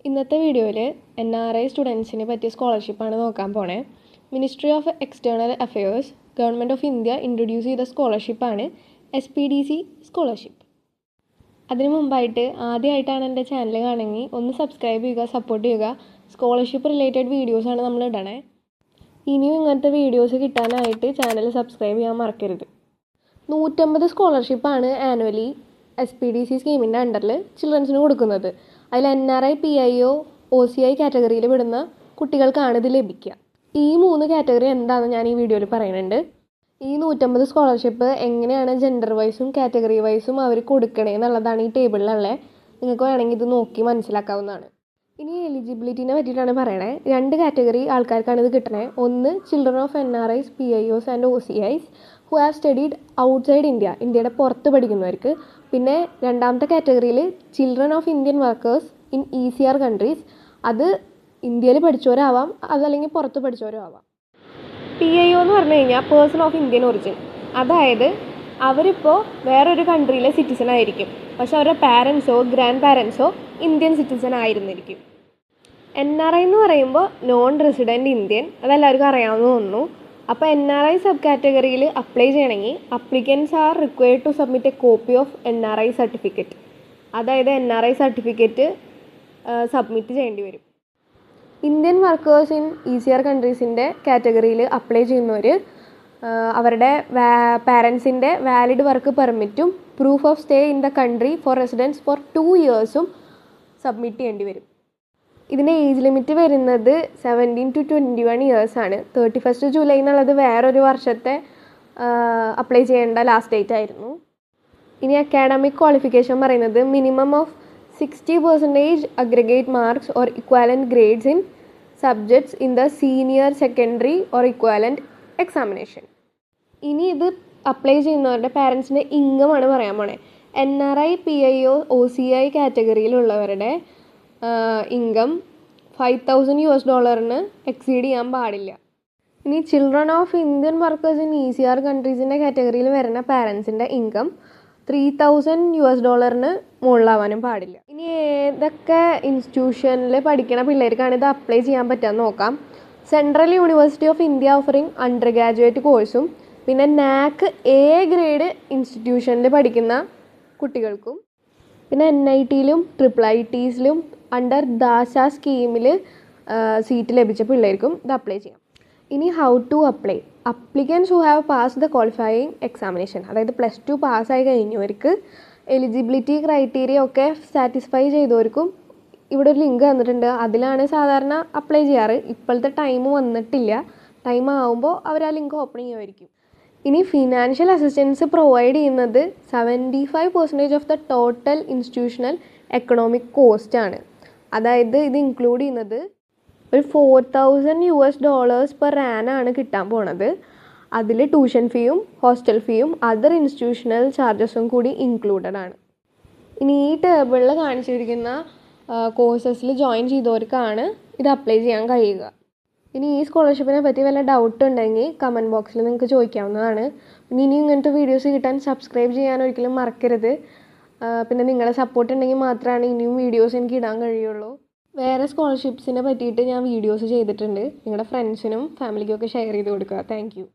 ഇന്നത്തെ വീഡിയോയിൽ NRI സ്റ്റുഡൻസിനെ പറ്റിയ സ്കോളർഷിപ്പാണ് നോക്കാൻ പോണേ. Ministry of external affairs government of India introduce ചെയ്ത സ്കോളർഷിപ്പാണ് SPDC സ്കോളർഷിപ്പ്. അതിനു മുമ്പായിട്ട് ആദ്യമായിട്ടാണ് എൻ്റെ ചാനൽ കാണുമെങ്കിൽ ഒന്ന് സബ്സ്ക്രൈബ് ചെയ്യുക, സപ്പോർട്ട് ചെയ്യുക. സ്കോളർഷിപ്പ് റിലേറ്റഡ് വീഡിയോസാണ് നമ്മൾ ഇടണേ. ഇനിയും ഇങ്ങനത്തെ വീഡിയോസ് കിട്ടാനായിട്ട് ചാനൽ സബ്സ്ക്രൈബ് ചെയ്യാൻ മറക്കരുത്. 150 സ്കോളർഷിപ്പാണ് ആനുവലി SPDC സ്കീമിൻ്റെ അണ്ടറിൽ ചിൽഡ്രൻസിന് കൊടുക്കുന്നത്. അതിൽ NRI, PIO, OCI കാറ്റഗറിയിൽ വിടുന്ന കുട്ടികൾക്കാണ് ഇത് ലഭിക്കുക. ഈ 3 കാറ്റഗറി എന്താണെന്ന് ഞാൻ ഈ വീഡിയോയിൽ പറയുന്നുണ്ട്. ഈ 150 സ്കോളർഷിപ്പ് എങ്ങനെയാണ് ജെൻഡർ വൈസും കാറ്റഗറി വൈസും അവർ കൊടുക്കണേ എന്നുള്ളതാണ് ഈ ടേബിളിലുള്ളത്. നിങ്ങൾക്ക് വേണമെങ്കിൽ ഇത് നോക്കി മനസ്സിലാക്കാവുന്നതാണ്. ഇനി എലിജിബിലിറ്റിനെ പറ്റിയിട്ടാണ് പറയണേ. 2 കാറ്റഗറി ആൾക്കാർക്കാണ് ഇത് കിട്ടണേ. ഒന്ന് children of NRIs, PIOs and OCIs who have studied outside India, ഇന്ത്യയുടെ പുറത്ത് പഠിക്കുന്നവർക്ക്. പിന്നെ രണ്ടാമത്തെ കാറ്റഗറിയിൽ children of Indian workers in ECR countries, അത് ഇന്ത്യയിൽ പഠിച്ചവരാവാം, അതല്ലെങ്കിൽ പുറത്ത് പഠിച്ചവരും ആവാം. PIO എന്ന് പറഞ്ഞു കഴിഞ്ഞാൽ പേഴ്സൺ ഓഫ് ഇന്ത്യൻ ഒറിജിൻ, അതായത് അവരിപ്പോൾ വേറൊരു കൺട്രിയിലെ സിറ്റിസൺ ആയിരിക്കും, പക്ഷെ അവരുടെ പാരൻസോ ഗ്രാൻഡ് പാരൻസോ ഇന്ത്യൻ സിറ്റിസൺ ആയിരുന്നിരിക്കും. NRI എന്ന് പറയുമ്പോൾ നോൺ റെസിഡൻറ്റ് ഇന്ത്യൻ, അതെല്ലാവർക്കും അറിയാവുന്ന തോന്നുന്നു. അപ്പോൾ NRI സബ് കാറ്റഗറിയിൽ അപ്ലൈ ചെയ്യണമെങ്കിൽ applicants are required to submit a copy of NRI certificate, അതായത് NRI സർട്ടിഫിക്കറ്റ് സബ്മിറ്റ് ചെയ്യേണ്ടി വരും. ഇന്ത്യൻ വർക്കേഴ്സ് ഇൻ ECR കൺട്രീസിൻ്റെ കാറ്റഗറിയിൽ അപ്ലൈ ചെയ്യുന്നവർ അവരുടെ പാരൻസിൻ്റെ വാലിഡ് വർക്ക് പെർമിറ്റും proof of stay in the country for residence for 2 ഇയേഴ്സും സബ്മിറ്റ് ചെയ്യേണ്ടി വരും. ഇതിൻ്റെ ഏജ് ലിമിറ്റ് വരുന്നത് 17 to 21 ഇയേഴ്സാണ്. 31 ജൂലൈ എന്നുള്ളത് വേറൊരു വർഷത്തെ അപ്ലൈ ചെയ്യേണ്ട ലാസ്റ്റ് ഡേറ്റ് ആയിരുന്നു. ഇനി അക്കാഡമിക് ക്വാളിഫിക്കേഷൻ പറയുന്നത് minimum of 60% aggregate marks or equivalent grades in subjects in the senior secondary or equivalent examination. ഇനി ഇത് അപ്ലൈ ചെയ്യുന്നവരുടെ പാരൻസിൻ്റെ ഇൻകമാണ് പറയാൻ പോണേ. NRI, PIO, OCI കാറ്റഗറിയിലുള്ളവരുടെ ഇൻകം $5,000 എക്സീഡ് ചെയ്യാൻ പാടില്ല. ഇനി children of Indian workers in ECR കൺട്രീസിൻ്റെ കാറ്റഗറിയിൽ വരുന്ന പാരൻസിൻ്റെ ഇൻകം $3,000 മുകളിലാവാനും പാടില്ല. ഇനി ഏതൊക്കെ ഇൻസ്റ്റിറ്റ്യൂഷനിൽ പഠിക്കുന്ന പിള്ളേർക്കാണ് ഇത് അപ്ലൈ ചെയ്യാൻ പറ്റുക നോക്കാം. Central university of India offering under graduate കോഴ്സും, പിന്നെ NAC A ഗ്രേഡ് ഇൻസ്റ്റിറ്റ്യൂഷനിൽ പഠിക്കുന്ന കുട്ടികൾക്കും, പിന്നെ NITയിലും IIITസിലും അണ്ടർ ദാശ സ്കീമിൽ സീറ്റ് ലഭിച്ച പിള്ളേർക്കും ഇത് അപ്ലൈ ചെയ്യാം. ഇനി how to apply. Applicants who have pass the qualifying examination, അതായത് +2 പാസ്സായി കഴിഞ്ഞവർക്ക്, എലിജിബിലിറ്റി ക്രൈറ്റീരിയ ഒക്കെ സാറ്റിസ്ഫൈ ചെയ്തവർക്കും ഇവിടെ ഒരു ലിങ്ക് തന്നിട്ടുണ്ട്. അതിലാണ് സാധാരണ അപ്ലൈ ചെയ്യാറ്. ഇപ്പോഴത്തെ ടൈം വന്നിട്ടില്ല, ടൈം ആകുമ്പോൾ അവർ ആ ലിങ്ക് ഓപ്പൺ ചെയ്യുമായിരിക്കും. ഇനി ഫിനാൻഷ്യൽ അസിസ്റ്റൻസ് പ്രൊവൈഡ് ചെയ്യുന്നത് 75% of the total institutional economic cost ആണ്. അതായത് ഇത് ഇൻക്ലൂഡ് ചെയ്യുന്നത് ഒരു $4,000 പെർ ആനാണ് കിട്ടാൻ പോണത്. അതിൽ ട്യൂഷൻ ഫീയും ഹോസ്റ്റൽ ഫീയും അതർ ഇൻസ്റ്റിറ്റ്യൂഷണൽ ചാർജസും കൂടി ഇൻക്ലൂഡഡ് ആണ്. ഇനി ഈ ടേബിളിൽ കാണിച്ചിരിക്കുന്ന കോഴ്സസിൽ ജോയിൻ ചെയ്തവർക്കാണ് ഇത് അപ്ലൈ ചെയ്യാൻ കഴിയുക. ഇനി ഈ സ്കോളർഷിപ്പിനെ പറ്റി വല്ല ഡൗട്ട് ഉണ്ടെങ്കിൽ കമൻറ്റ് ബോക്സിൽ നിങ്ങൾക്ക് ചോദിക്കാവുന്നതാണ്. പിന്നെ ഇനിയും ഇങ്ങനത്തെ വീഡിയോസ് കിട്ടാൻ സബ്സ്ക്രൈബ് ചെയ്യാൻ ഒരിക്കലും മറക്കരുത്. പിന്നെ നിങ്ങളുടെ സപ്പോർട്ട് ഉണ്ടെങ്കിൽ മാത്രമാണ് ഇനിയും വീഡിയോസ് എനിക്ക് ഇടാൻ കഴിയുള്ളൂ. വേറെ സ്കോളർഷിപ്സിനെ പറ്റിയിട്ട് ഞാൻ വീഡിയോസ് ചെയ്തിട്ടുണ്ട്. നിങ്ങളുടെ ഫ്രണ്ട്സിനും ഫാമിലിക്കും ഒക്കെ ഷെയർ ചെയ്ത് കൊടുക്കുക. Thank you.